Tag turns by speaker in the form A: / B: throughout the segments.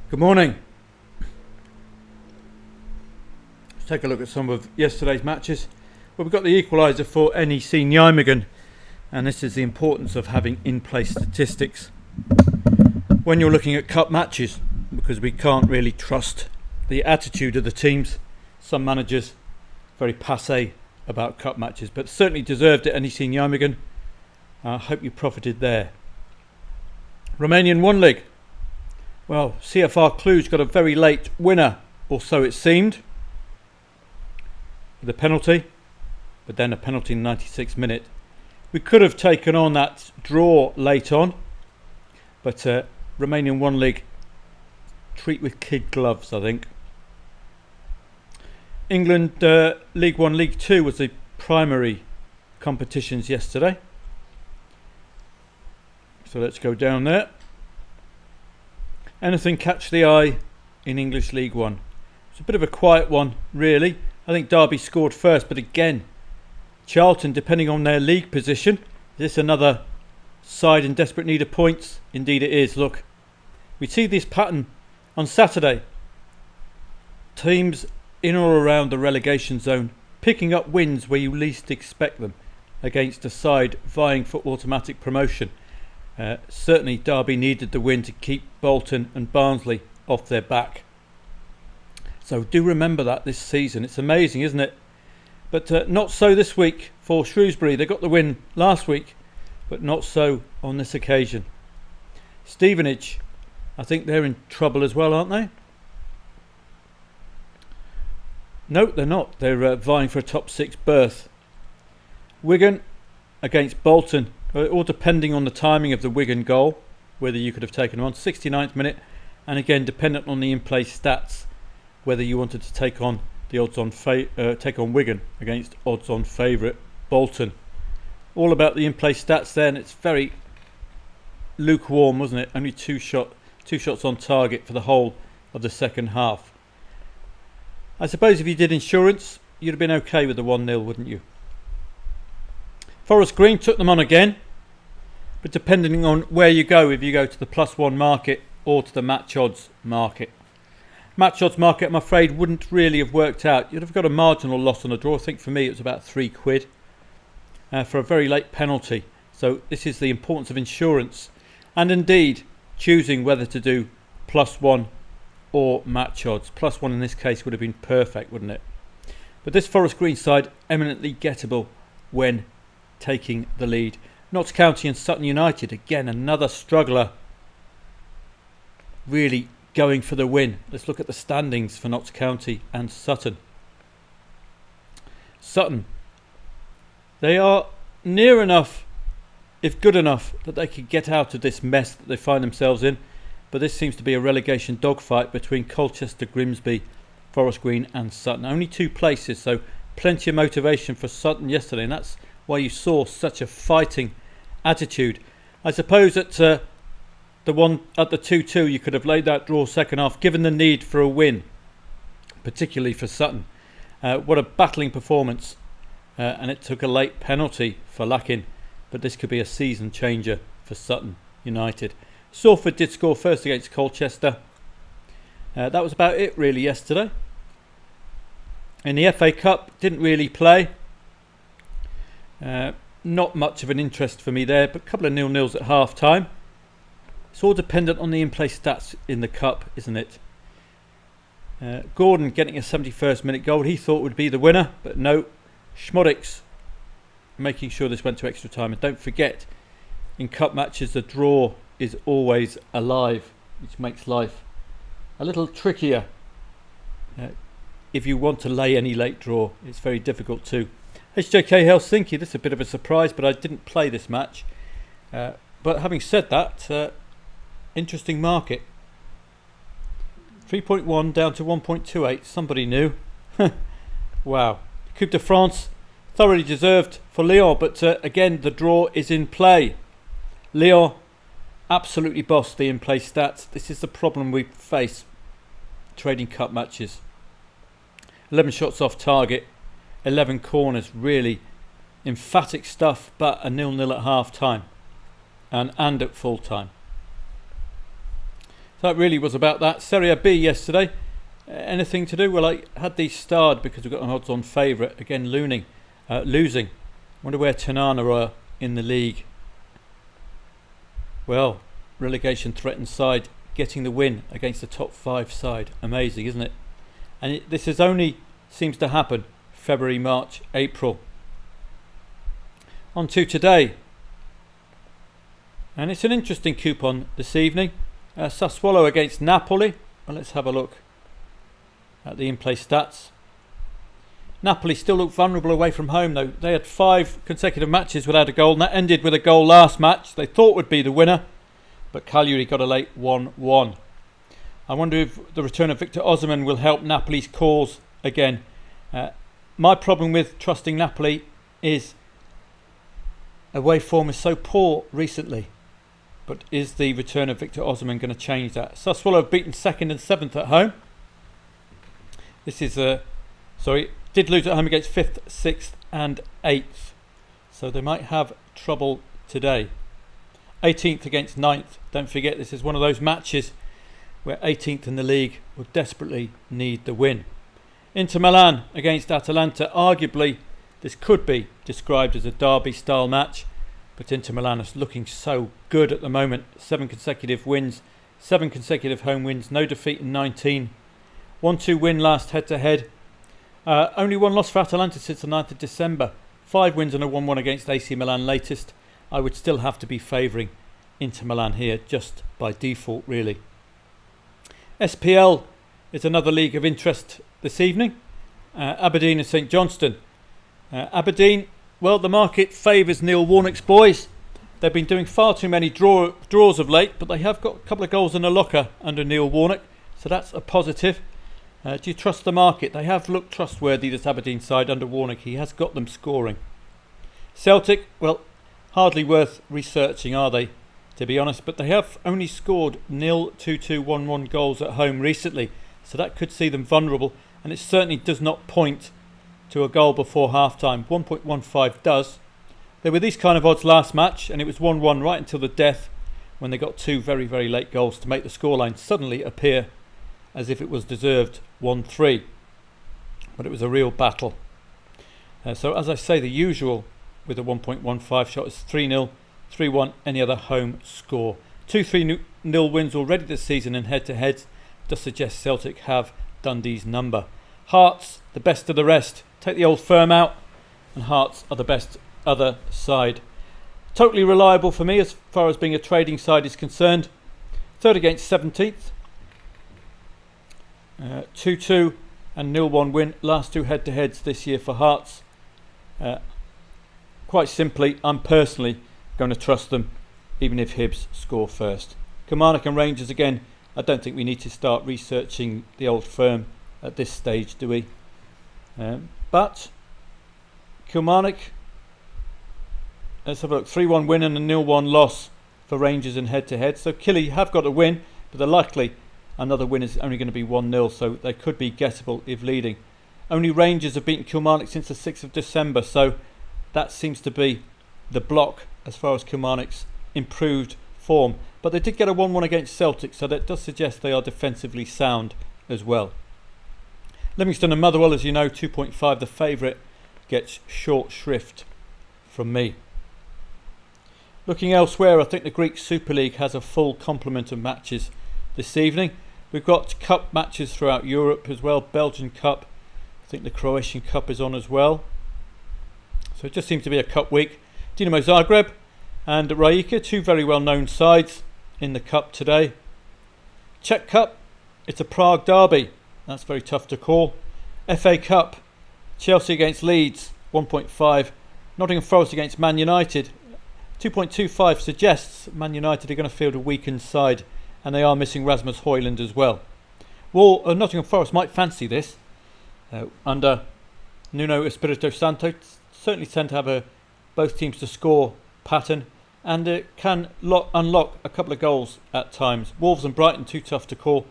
A: Good morning. Let's take a look at some of yesterday's matches. Well, we've got the equaliser for NEC Nijmegen, and this is the importance of having in-play statistics when you're looking at cup matches, because we can't really trust the attitude of the teams. Some managers very passé about cup matches, but certainly deserved it. NEC Nijmegen. I hope you profited there. Romanian One League. Well, CFR Cluj got a very late winner, or so it seemed, with a penalty, but then a penalty in the 96th minute. We could have taken on that draw late on, but Romanian One League treat with kid gloves, I think. England League One, League Two was the primary competitions yesterday. So let's go down there. Anything catch the eye in English League One? It's a bit of a quiet one, really. I think Derby scored first, but again, Charlton, depending on their league position, is this another side in desperate need of points? Indeed it is. Look, we see this pattern on Saturday. Teams in or around the relegation zone picking up wins where you least expect them against a side vying for automatic promotion. Certainly Derby needed the win to keep Bolton and Barnsley off their back. So do remember that this season. It's amazing, isn't it? But not so this week for Shrewsbury. They got the win last week, but not so on this occasion. Stevenage, I think they're in trouble as well, aren't they? No, they're not. They're vying for a top 6 berth. Wigan against Bolton. All depending on the timing of the Wigan goal, whether you could have taken them on 69th minute, and again dependent on the in-play stats, whether you wanted to take on the take on Wigan against odds-on favourite Bolton. All about the in-play stats there, and it's very lukewarm, wasn't it? Only two shots on target for the whole of the second half. I suppose if you did insurance, you'd have been okay with the 1-0, wouldn't you? Forest Green took them on again, but depending on where you go, if you go to the +1 market or to the match odds market. Match odds market, I'm afraid, wouldn't really have worked out. You'd have got a marginal loss on a draw. I think for me it was about £3 for a very late penalty. So this is the importance of insurance, and indeed choosing whether to do +1 or match odds. +1 in this case would have been perfect, wouldn't it? But this Forest Green side, eminently gettable when taking the lead. Notts County and Sutton United, again another struggler, really going for the win. Let's look at the standings for Notts County and Sutton. Sutton, they are near enough, if good enough, that they could get out of this mess that they find themselves in, but this seems to be a relegation dogfight between Colchester, Grimsby, Forest Green and Sutton. Only 2 places, so plenty of motivation for Sutton yesterday, and that's why you saw such a fighting attitude. I suppose at the 2-2 you could have laid that draw second half, given the need for a win, particularly for Sutton. What a battling performance, and it took a late penalty for Lakin, but this could be a season changer for Sutton United. Salford did score first against Colchester. That was about it really yesterday. In the FA Cup, didn't really play. Not much of an interest for me there, but a couple of 0-0s at half time. It's all dependent on the in-play stats in the cup, isn't it? Gordon getting a 71st minute goal he thought would be the winner, but no. Schmodix making sure this went to extra time. And don't forget, in cup matches the draw is always alive, which makes life a little trickier. If you want to lay any late draw, it's very difficult too. HJK Helsinki, this is a bit of a surprise, but I didn't play this match. But having said that, interesting market. 3.1 down to 1.28. Somebody knew. Wow. Coupe de France, thoroughly deserved for Lyon, but again, the draw is in play. Lyon absolutely bossed the in-play stats. This is the problem we face trading cup matches. 11 shots off target, 11 corners, really emphatic stuff, but a 0-0 at half time and at full time. So that really was about that. Serie B yesterday. Anything to do? Well, I had these starred because we've got an odds-on favourite. Again, losing. Wonder where Tanana are in the league. Well, relegation threatened side getting the win against the top 5 side. Amazing, isn't it? And this is only seems to happen February, March, April. On to today. And it's an interesting coupon this evening. Sassuolo against Napoli. Well, let's have a look at the in-play stats. Napoli still look vulnerable away from home though. They had 5 consecutive matches without a goal, and that ended with a goal last match they thought would be the winner, but Cagliari got a late 1-1. I wonder if the return of Victor Osimhen will help Napoli's cause again. My problem with trusting Napoli is away form is so poor recently. But is the return of Victor Osimhen going to change that? Sassuolo have beaten 2nd and 7th at home. This is did lose at home against 5th, 6th and 8th. So they might have trouble today. 18th against 9th. Don't forget, this is one of those matches where 18th in the league will desperately need the win. Inter Milan against Atalanta. Arguably, this could be described as a derby-style match. But Inter Milan is looking so good at the moment. 7 consecutive wins, 7 consecutive home wins, no defeat in 19. 1-2 win last head-to-head. Only one loss for Atalanta since the 9th of December. 5 wins and a 1-1 against AC Milan latest. I would still have to be favouring Inter Milan here, just by default really. SPL is another league of interest this evening. Aberdeen and St Johnstone. Aberdeen, well, the market favours Neil Warnock's boys. They've been doing far too many draws of late, but they have got a couple of goals in the locker under Neil Warnock, so that's a positive. Do you trust the market? They have looked trustworthy, this Aberdeen side under Warnock. He has got them scoring. Celtic, well, hardly worth researching, are they, to be honest? But they have only scored 0, 2-2, 1-1 goals at home recently, so that could see them vulnerable, and it certainly does not point to a goal before half-time. 1.15 does. There were these kind of odds last match, and it was 1-1 right until the death, when they got 2 very, very late goals to make the scoreline suddenly appear as if it was deserved 1-3. But it was a real battle. So as I say, the usual with a 1.15 shot is 3-0, 3-1, any other home score. 2 3-0 wins already this season in head-to-heads does suggest Celtic have Dundee's number. Hearts, the best of the rest. Take the old firm out, and Hearts are the best other side. Totally reliable for me as far as being a trading side is concerned. 3rd against 17th. 2-2 and 0-1 win. Last 2 head-to-heads this year for Hearts. Quite simply, I'm personally going to trust them, even if Hibs score first. Kilmarnock and Rangers again. I don't think we need to start researching the old firm at this stage, do we? But Kilmarnock, let's have a look. 3-1 win and a 0-1 loss for Rangers in head-to-head. So Killy have got a win, but they're likely another win is only going to be 1-0, so they could be gettable if leading. Only Rangers have beaten Kilmarnock since the 6th of December, so that seems to be the block as far as Kilmarnock's improved form. But they did get a 1-1 against Celtic, so that does suggest they are defensively sound as well. Livingston and Motherwell, as you know, 2.5, the favourite, gets short shrift from me. Looking elsewhere, I think the Greek Super League has a full complement of matches this evening. We've got cup matches throughout Europe as well. Belgian Cup, I think the Croatian Cup is on as well. So it just seems to be a cup week. Dinamo Zagreb and Rijeka, 2 very well known sides in the cup today. Czech Cup, it's a Prague derby. That's very tough to call. FA Cup, Chelsea against Leeds, 1.5. Nottingham Forest against Man United, 2.25 suggests Man United are going to field a weakened side, and they are missing Rasmus Højlund as well. Nottingham Forest might fancy this. Under Nuno Espirito Santo, certainly tend to have both teams to score pattern, and it can unlock a couple of goals at times. Wolves and Brighton, too tough to call.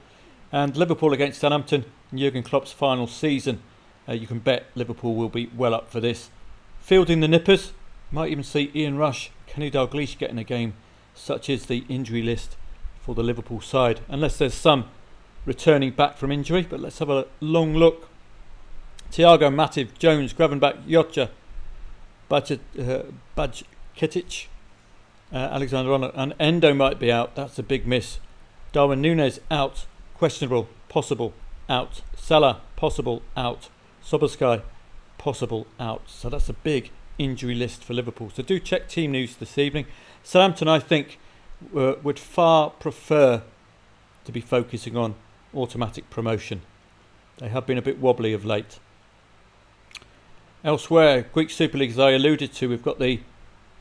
A: And Liverpool against Southampton in Jurgen Klopp's final season. You can bet Liverpool will be well up for this. Fielding the nippers, might even see Ian Rush, Kenny Dalglish getting a game. Such is the injury list for the Liverpool side, unless there's some returning back from injury. But let's have a long look. Thiago, Matip, Jones, Gravenberch, Jota, Bajcetic, Alexander Arnold, and Endo might be out. That's a big miss. Darwin Núñez out, questionable, possible, out. Salah, possible, out. Szoboszlai, possible, out. So that's a big injury list for Liverpool. So do check team news this evening. Southampton, I think, would far prefer to be focusing on automatic promotion. They have been a bit wobbly of late. Elsewhere, Greek Super League, as I alluded to, we've got the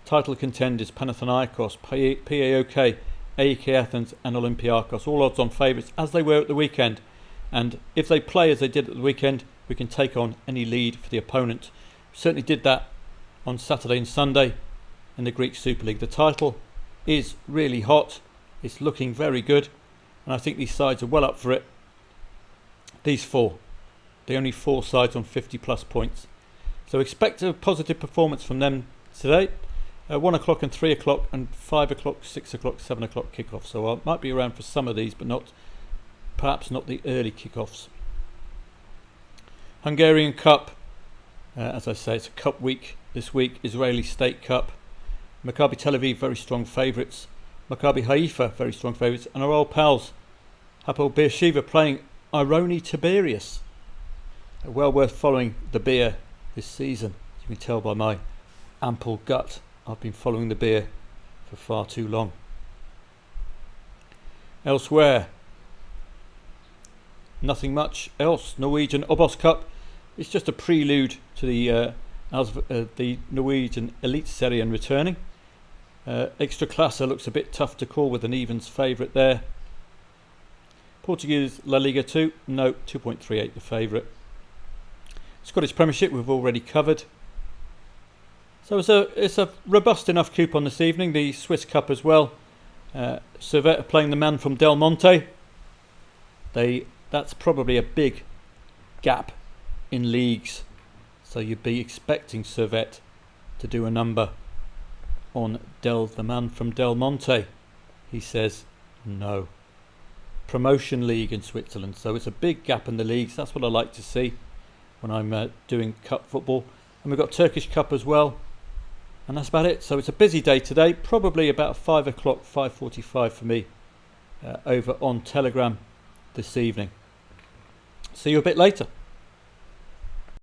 A: title contenders Panathinaikos, PAOK, AEK Athens and Olympiakos, all odds on favourites as they were at the weekend. And if they play as they did at the weekend, we can take on any lead for the opponent. We certainly did that on Saturday and Sunday in the Greek Super League. The title is really hot. It's looking very good. And I think these sides are well up for it. These four. The only four sides on 50 plus points. So expect a positive performance from them today. 1 o'clock and 3 o'clock and 5 o'clock, 6 o'clock, 7 o'clock kickoff. So I might be around for some of these, but perhaps not the early kickoffs. Hungarian Cup. As I say, it's a cup week this week. Israeli State Cup. Maccabi Tel Aviv, very strong favourites. Maccabi Haifa, very strong favourites. And our old pals, Hapoel Beersheva, playing Ironi Tiberius. Well worth following the beer this season. You can tell by my ample gut. I've been following the beer for far too long. Elsewhere, nothing much else. Norwegian Obos Cup. It's just a prelude to the Norwegian Elite Serie returning. Extraklasa looks a bit tough to call with an evens favourite there. Portuguese La Liga 2, no, 2.38 the favourite. Scottish Premiership we've already covered. So it's a robust enough coupon this evening. The Swiss Cup as well. Servette are playing the man from Del Monte. That's probably a big gap in leagues. So you'd be expecting Servette to do a number on the man from Del Monte. He says no. Promotion league in Switzerland. So it's a big gap in the leagues. That's what I like to see when I'm doing cup football. And we've got Turkish Cup as well. And that's about it. So it's a busy day today. Probably about 5 o'clock, 5:45 for me over on Telegram this evening. See you a bit later.